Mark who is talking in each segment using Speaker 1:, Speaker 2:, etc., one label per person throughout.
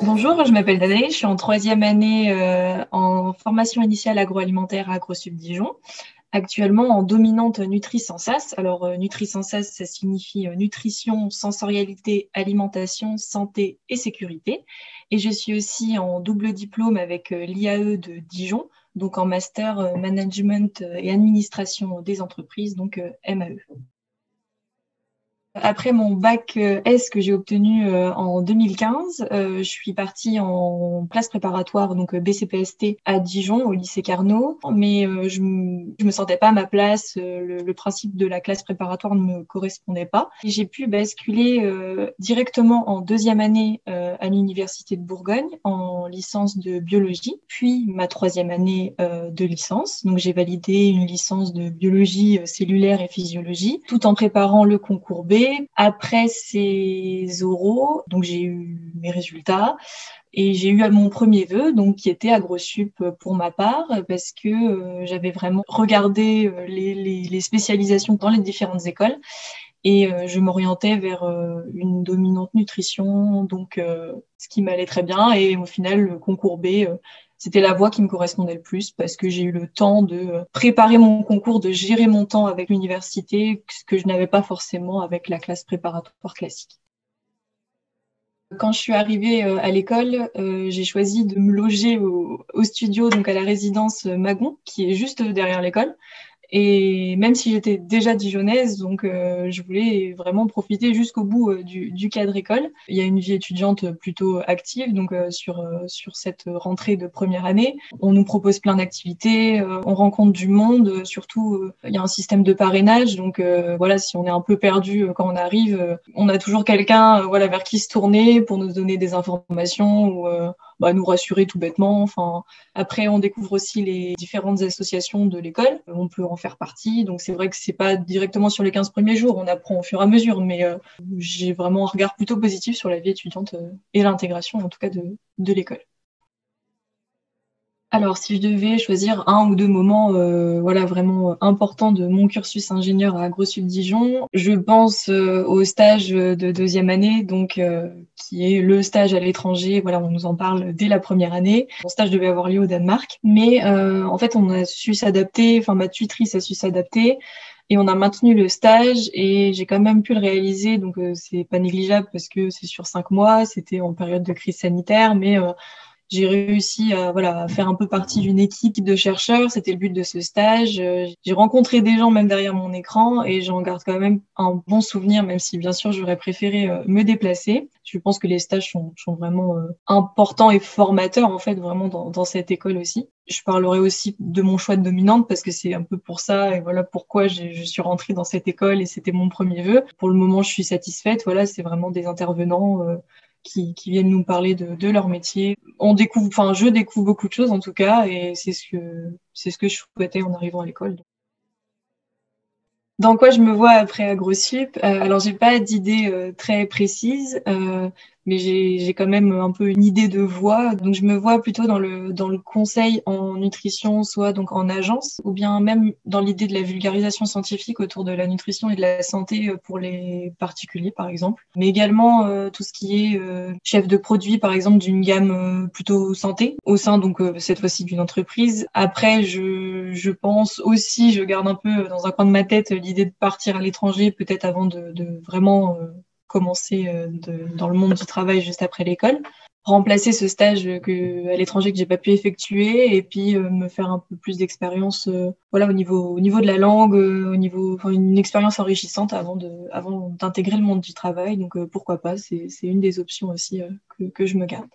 Speaker 1: Bonjour, je m'appelle Danae, je suis en troisième année en formation initiale agroalimentaire à AgroSup Dijon, actuellement en dominante Nutri-Sensas. Alors, Nutri-Sensas, ça signifie nutrition, sensorialité, alimentation, santé et sécurité. Et je suis aussi en double diplôme avec l'IAE de Dijon, donc en master management et administration des entreprises, donc MAE. Après mon bac S que j'ai obtenu en 2015, je suis partie en classe préparatoire, donc BCPST à Dijon, au lycée Carnot. Mais je me sentais pas à ma place. Le principe de la classe préparatoire ne me correspondait pas. Et j'ai pu basculer directement en deuxième année à l'université de Bourgogne en licence de biologie, puis ma troisième année de licence. Donc j'ai validé une licence de biologie cellulaire et physiologie, tout en préparant le concours B. Après ces oraux, donc j'ai eu mes résultats et j'ai eu mon premier vœu, donc qui était AgroSup pour ma part, parce que j'avais vraiment regardé les spécialisations dans les différentes écoles et je m'orientais vers une dominante nutrition, donc ce qui m'allait très bien. Et au final, le concours B, c'était la voie qui me correspondait le plus parce que j'ai eu le temps de préparer mon concours, de gérer mon temps avec l'université, ce que je n'avais pas forcément avec la classe préparatoire classique. Quand je suis arrivée à l'école, j'ai choisi de me loger au studio, donc à la résidence Magon, qui est juste derrière l'école. Et même si j'étais déjà dijonnaise, donc je voulais vraiment profiter jusqu'au bout du cadre école. Il y a une vie étudiante plutôt active, donc sur cette rentrée de première année, on nous propose plein d'activités, on rencontre du monde, surtout il y a un système de parrainage, donc voilà, si on est un peu perdu quand on arrive, on a toujours quelqu'un voilà vers qui se tourner pour nous donner des informations ou nous rassurer tout bêtement. Enfin, après, on découvre aussi les différentes associations de l'école. On peut en faire partie. Donc, c'est vrai que c'est pas directement sur les 15 premiers jours. On apprend au fur et à mesure. Mais j'ai vraiment un regard plutôt positif sur la vie étudiante et l'intégration, en tout cas, de l'école. Alors, si je devais choisir un ou deux moments voilà, vraiment importants de mon cursus ingénieur à AgroSup Dijon, je pense au stage de deuxième année, donc qui est le stage à l'étranger. Voilà, on nous en parle dès la première année. Mon stage devait avoir lieu au Danemark, mais en fait, on a su s'adapter, enfin ma tutrice a su s'adapter. Et on a maintenu le stage et j'ai quand même pu le réaliser, donc c'est pas négligeable parce que c'est sur 5 mois, c'était en période de crise sanitaire, mais j'ai réussi à, voilà, à faire un peu partie d'une équipe de chercheurs. C'était le but de ce stage. J'ai rencontré des gens même derrière mon écran et j'en garde quand même un bon souvenir, même si bien sûr j'aurais préféré me déplacer. Je pense que les stages sont vraiment importants et formateurs en fait vraiment dans cette école aussi. Je parlerai aussi de mon choix de dominante parce que c'est un peu pour ça et voilà pourquoi je suis rentrée dans cette école et c'était mon premier vœu. Pour le moment, je suis satisfaite. Voilà, c'est vraiment des intervenants qui viennent nous parler de leur métier. On découvre, enfin, je découvre beaucoup de choses en tout cas, et c'est ce que je souhaitais en arrivant à l'école. Dans quoi je me vois après AgroSup? Alors, j'ai pas d'idée très précise, mais j'ai quand même un peu une idée de voie. Donc, je me vois plutôt dans le conseil en nutrition, soit donc en agence, ou bien même dans l'idée de la vulgarisation scientifique autour de la nutrition et de la santé pour les particuliers, par exemple. Mais également tout ce qui est chef de produit, par exemple, d'une gamme plutôt santé, au sein donc cette fois-ci d'une entreprise. Après, je pense aussi, je garde un peu dans un coin de ma tête l'idée de partir à l'étranger, peut-être avant de vraiment commencer dans le monde du travail juste après l'école, remplacer ce stage à l'étranger que j'ai pas pu effectuer et puis me faire un peu plus d'expérience voilà au niveau de la langue, enfin une expérience enrichissante avant d'intégrer le monde du travail. Donc pourquoi pas, c'est une des options aussi que je me garde.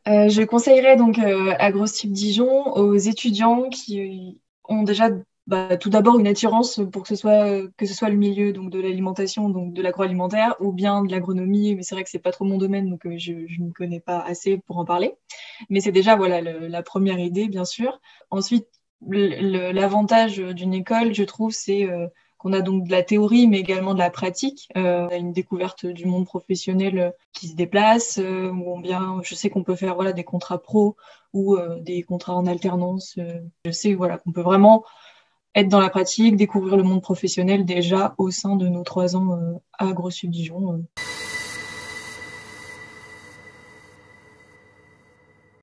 Speaker 1: Je conseillerais donc AgroSup Dijon aux étudiants qui ont déjà tout d'abord une attirance pour que ce soit le milieu donc de l'alimentation, donc de l'agroalimentaire ou bien de l'agronomie, mais c'est vrai que c'est pas trop mon domaine donc je ne connais pas assez pour en parler. Mais c'est déjà voilà la première idée bien sûr. Ensuite, l'avantage d'une école, je trouve, c'est qu'on a donc de la théorie, mais également de la pratique. On a une découverte du monde professionnel qui se déplace, ou bien je sais qu'on peut faire voilà des contrats pro ou des contrats en alternance. Je sais voilà qu'on peut vraiment être dans la pratique, découvrir le monde professionnel déjà au sein de nos 3 ans à AgroSud Dijon.